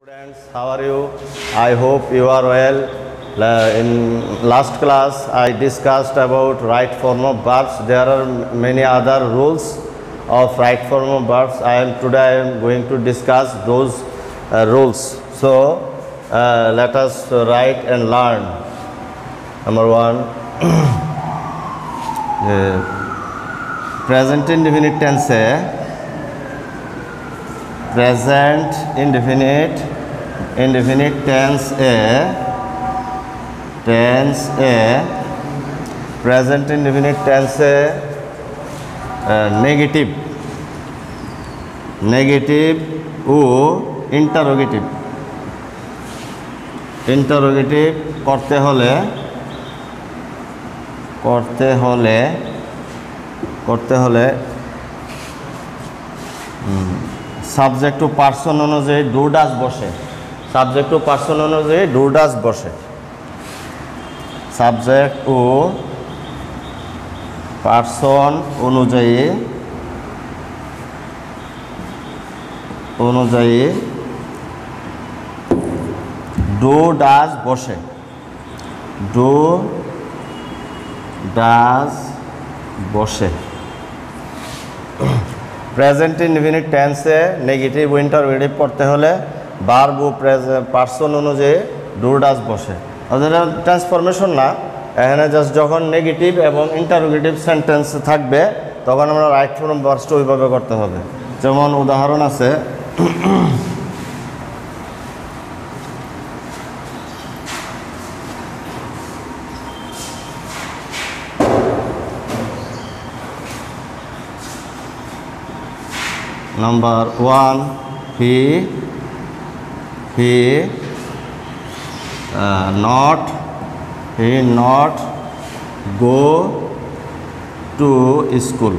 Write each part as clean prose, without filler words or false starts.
Students, how are you? I hope you are well. In last class, I discussed about right form of verbs. There are many other rules of right form of verbs. Today I am going to discuss those rules. So let us write and learn. Number one, present indefinite tense. Present indefinite tense present indefinite tense negative O interrogative করতে হলে subject to person অনুযায়ী do does বসে। Subject to person অনুযায়ী do does বসে। Subject ও person অনুযায়ী do does বসে। Do does বসে। Present indefinite টেন্সে নেগেটিভ ইন্টারোগেটিভ করতে হলে ভার্ব ও পার্সন অনুযায়ী ডু ডাজ বসে। অর্থাৎ ট্রান্সফরমেশন না, এখানে জাস্ট যখন নেগেটিভ এবং ইন্টারোগেটিভ সেন্টেন্স থাকবে তখন আমরা রাইট ফর্ম ভার্বসটা ওইভাবে করতে হবে। যেমন উদাহরণ আছে, Number 1, he not go to school.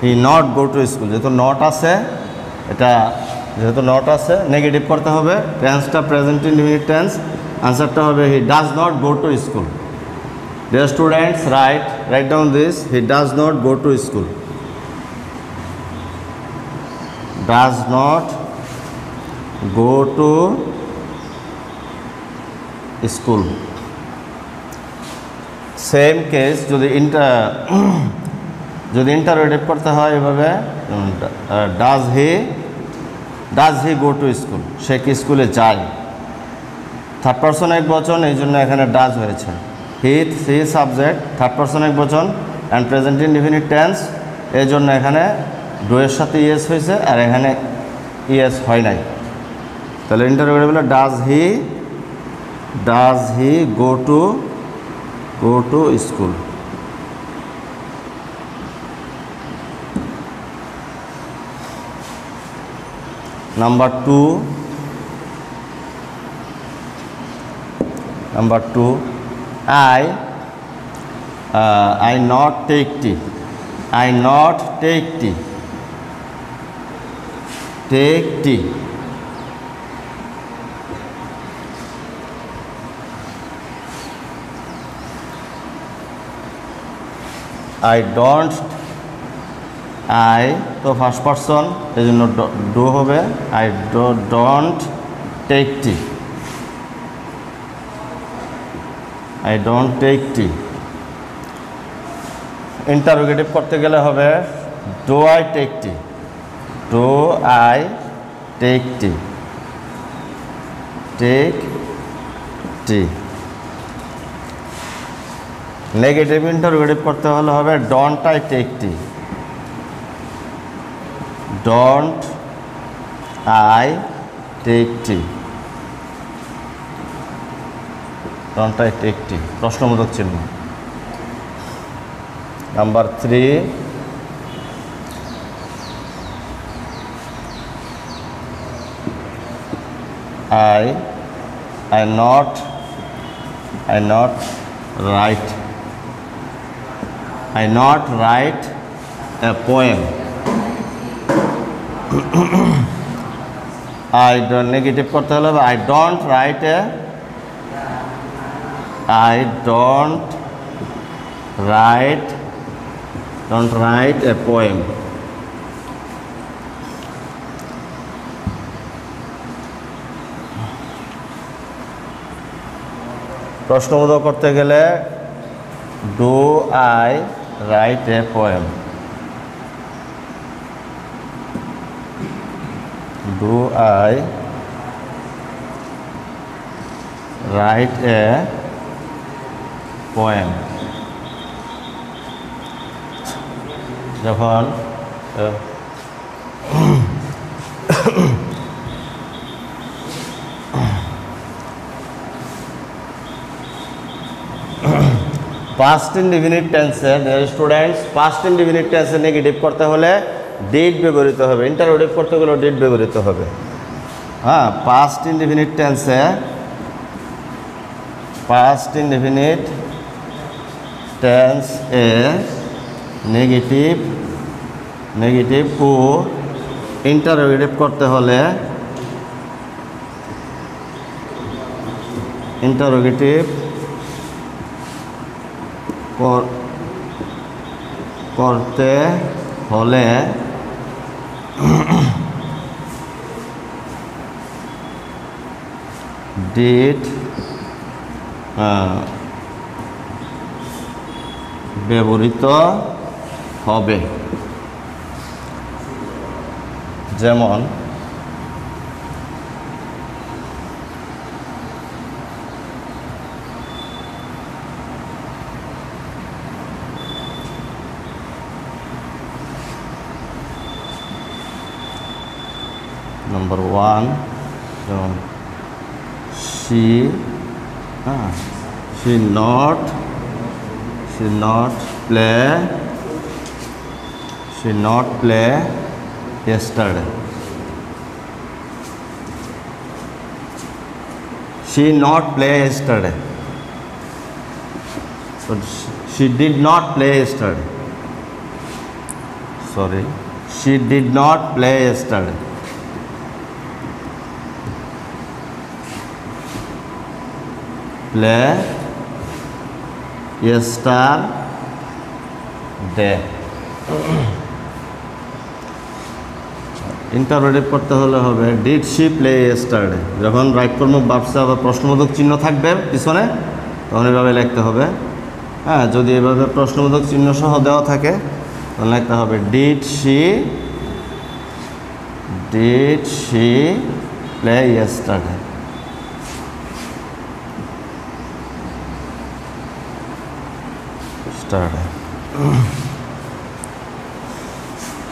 He not go to school. যেহেতু নট আছে, এটা যেহেতু নট আছে নেগেটিভ করতে হবে। টেন্সটা প্রেজেন্ট ইনডিফিনিট টেন্স, আনসারটা হবে he does not go to school. Dear students, write down this. He does not go to school. Does not go to school. Same case যদি ইন্টারোগেটিভ করতে হয় এভাবে, does he go to school? সে কি স্কুলে যায়? Third person একবচন, এই জন্য এখানে ডাজ হয়েছে। he সাবজেক্ট, থার্ড পারসন একবচন অ্যান্ড প্রেজেন্ট ইনডিফিনিট টেন্স, এই জন্য এখানে ডু এর সাথে ইয়েস হয়েছে আর এখানে ইয়েস হয় নাই। তাহলে ইন্টারোগেটিভ হলো does he go to school. Number two, I not take tea. I not take tea. Take tea. I don't. I তো ফার্স্ট পারসন, এই জন্য ডু হবে। I don't take tea. I don't take tea. Interrogative করতে গেলে হবে do I take tea. Do I take tea. Take tea. Negative interrogative করতে হলে হবে don't I take tea. Don't I take tea. Don't I take tea. প্রশ্নবোধক চিহ্ন। Number 3, I not write a poem. I don't negative করতে হলে I don't write a poem. প্রশ্নবোধক করতে গেলে do I write a poem, do I write a poem. যখন past indefinite টেন্সে students past indefinite টেন্সে নেগেটিভ করতে হলে ডিড ব্যবহৃত হবে, ইন্টারোগেটিভ করতে গেলে ডিড ব্যবহৃত হবে। হ্যাঁ, পাস্ট ইনডিফিনিট টেন্সে পাস্ট ইনডিফিনিট টেন্স এ নেগেটিভ ও ইন্টারোগেটিভ করতে হলে ইন্টারোগেটিভ করতে হলে ডিড ব্যবহৃত হবে। যেমন number 1, she not play yesterday. She not play yesterday. So she did not play yesterday. Sorry, she did not play yesterday. Play yesterday. Interrogative করতে হলে হবে ডিড শি প্লে ইয়েস্টারডে। যখন রাইট ফর্ম অফ ভার্বসে আবার প্রশ্নবোধক চিহ্ন থাকবে পিছনে, তখন এভাবে লিখতে হবে। হ্যাঁ, যদি এভাবে প্রশ্নবোধক চিহ্ন সহ দেওয়া থাকে তখন লিখতে হবে ডিড শি প্লে ইয়েস্টারডে।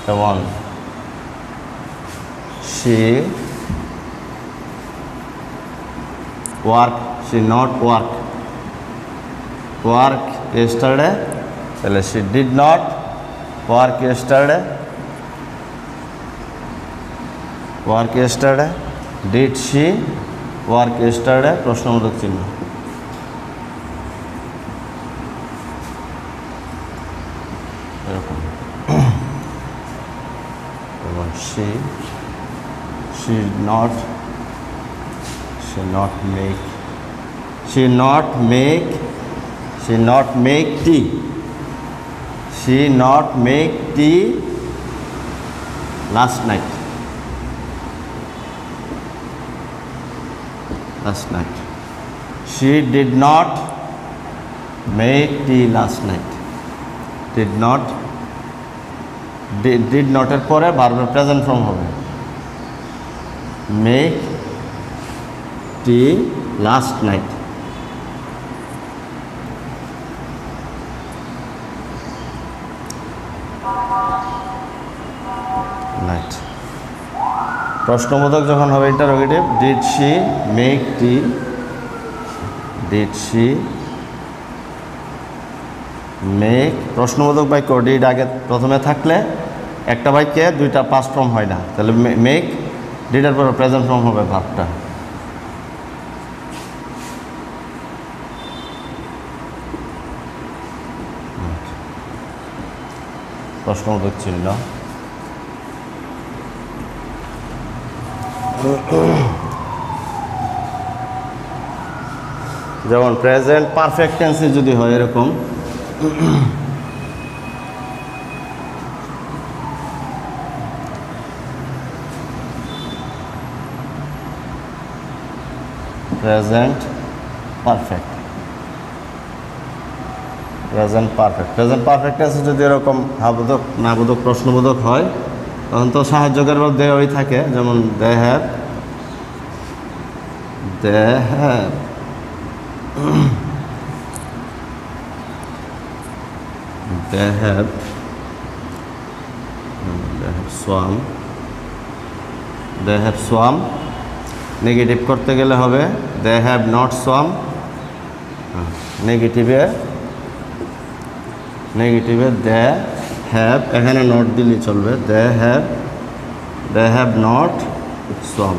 যেমন she not work yesterday, তাহলে she did not work yesterday. did she work yesterday প্রশ্নবোধক চিহ্ন। এরকম she not make tea last night. She did not make tea last night. did not এর পরে ভার্বের present form হবে make tea last night. প্রশ্নবোধক যখন হবে ইন্টারোগেটিভ ডিড শি মেক টি, প্রশ্নবোধক বাক্য ডিড আগে প্রথমে থাকলে একটা বাক্যে দুইটা পাস্ট ফর্ম হয় না, তাহলে মেক ডিডের পরে প্রেজেন্ট ফর্ম হবে ভার্বটা। প্রশ্নবোধক চিহ্ন। যেমন প্রেজেন্ট পারফেক্ট টেন্সে যদি হয় এরকম present perfect present perfect. Present perfect আছে যদি এরকম হাবোধক নাবোধক প্রশ্নবোধক হয় তখন তো সাহায্যকারী ভাব দে হয়ে থাকে, যেমন দে হ্যাভ swum। নেগেটিভ করতে গেলে হবে দে হ্যাভ নট সোয়াম। নেগেটিভে দে হ্যাভ, এখানে নট দিলেই চলবে, they have not swum.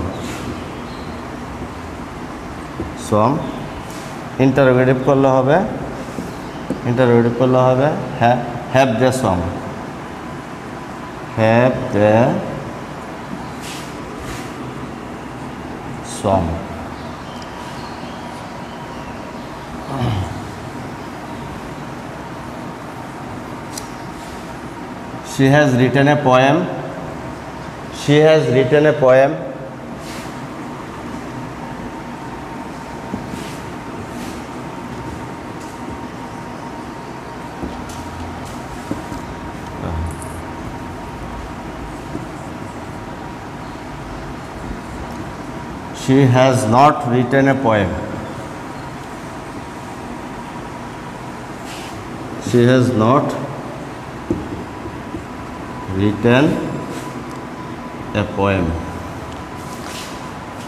Interrogative করলে হবে have they swum. Have the swum। She has written a poem। She has not written a poem। She has not written a poem।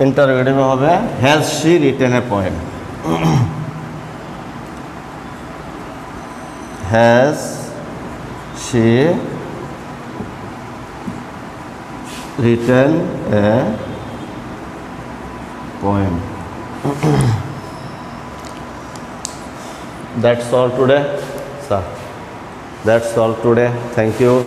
Interrogative হবে has she written a poem। Has she written a poem? That's all today, sir. That's all today. Thank you.